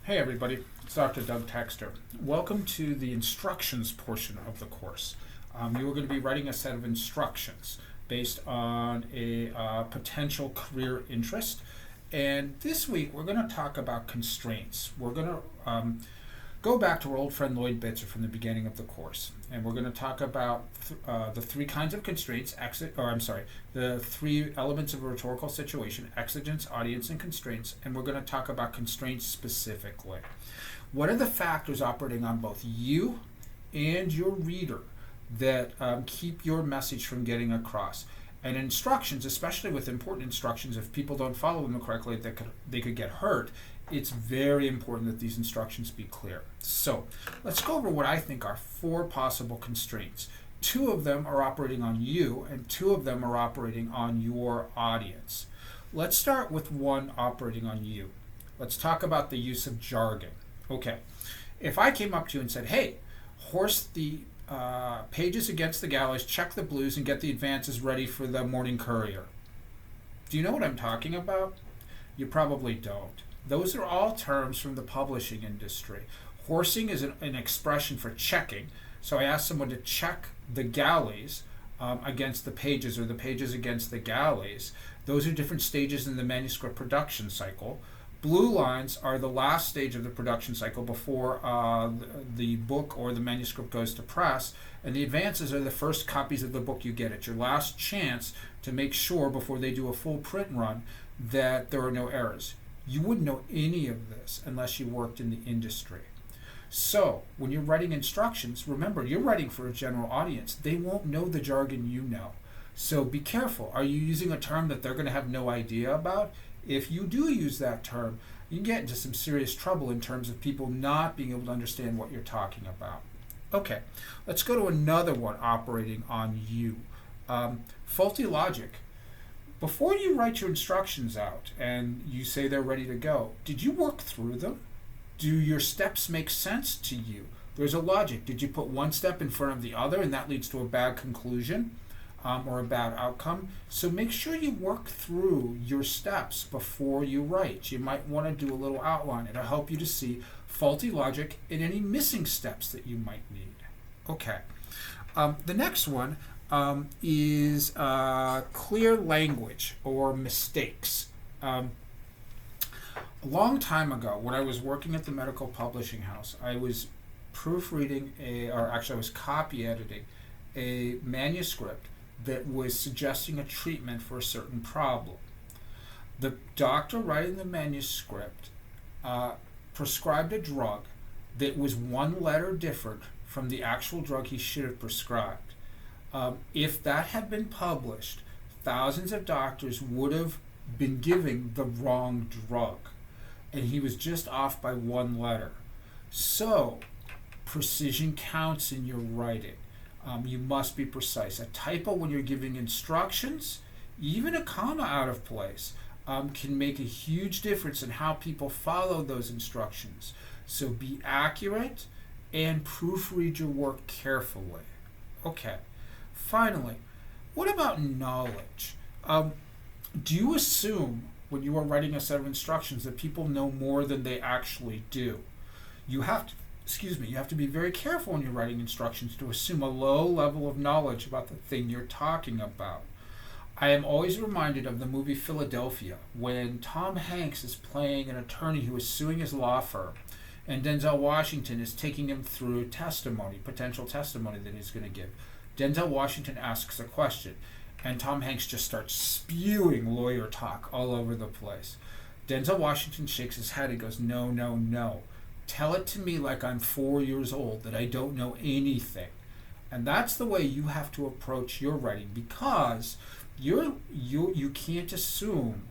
Hey everybody, it's Dr. Doug Texter. Welcome to the instructions portion of the course. You are going to be writing a set of instructions based on a potential career interest. And this week we're going to talk about constraints. We're going to go back to our old friend Lloyd Bitzer from the beginning of the course. And we're going to talk about the three kinds of constraints, the three elements of a rhetorical situation: exigence, audience, and constraints. And we're going to talk about constraints specifically. What are the factors operating on both you and your reader that keep your message from getting across? And instructions, especially with important instructions, if people don't follow them correctly, they could get hurt. It's very important that these instructions be clear. So let's go over what I think are four possible constraints. Two of them are operating on you, and two of them are operating on your audience. Let's start with one operating on you. Let's talk about the use of jargon. Okay, if I came up to you and said, hey, horse the pages against the galleys, check the blues, and get the advances ready for the morning courier. Do you know what I'm talking about? You probably don't. Those are all terms from the publishing industry. Horsing is an expression for checking. So I asked someone to check the galleys against the pages, or the pages against the galleys. Those are different stages in the manuscript production cycle. Blue lines are the last stage of the production cycle before the book or the manuscript goes to press, and the advances are the first copies of the book you get. It's your last chance to make sure before they do a full print run that there are no errors. You wouldn't know any of this unless you worked in the industry. So when you're writing instructions, remember, you're writing for a general audience. They won't know the jargon you know. So be careful. Are you using a term that they're going to have no idea about? If you do use that term, you can get into some serious trouble in terms of people not being able to understand what you're talking about. Okay, let's go to another one operating on you. Faulty logic. Before you write your instructions out and you say they're ready to go, did you work through them? Do your steps make sense to you? There's a logic. Did you put one step in front of the other and that leads to a bad conclusion or a bad outcome? So make sure you work through your steps before you write. You might want to do a little outline. It'll help you to see faulty logic and any missing steps that you might need. Okay. The next one is clear language or mistakes. A long time ago, when I was working at the medical publishing house, I was proofreading I was copy editing a manuscript that was suggesting a treatment for a certain problem. The doctor writing the manuscript prescribed a drug that was one letter different from the actual drug he should have prescribed. If that had been published, thousands of doctors would have been giving the wrong drug, and he was just off by one letter. So, precision counts in your writing. You must be precise. A typo when you're giving instructions, even a comma out of place, can make a huge difference in how people follow those instructions. So be accurate and proofread your work carefully. Okay. Finally, what about knowledge? Do you assume when you are writing a set of instructions that people know more than they actually do? You have to be very careful when you're writing instructions to assume a low level of knowledge about the thing you're talking about. I am always reminded of the movie Philadelphia, when Tom Hanks is playing an attorney who is suing his law firm, and Denzel Washington is taking him through potential testimony that he's going to give. Denzel Washington asks a question, and Tom Hanks just starts spewing lawyer talk all over the place. Denzel Washington shakes his head and goes, no, no, no. Tell it to me like I'm 4 years old, that I don't know anything. And that's the way you have to approach your writing, because you can't assume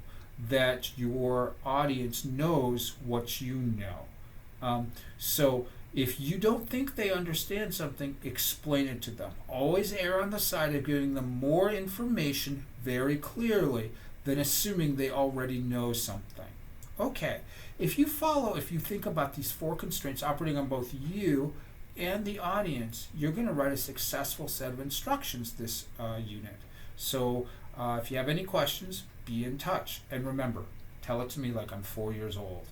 that your audience knows what you know. So if you don't think they understand something, explain it to them. Always err on the side of giving them more information very clearly than assuming they already know something. Okay, if you think about these four constraints operating on both you and the audience, you're going to write a successful set of instructions this unit. So if you have any questions, be in touch. And remember, tell it to me like I'm 4 years old.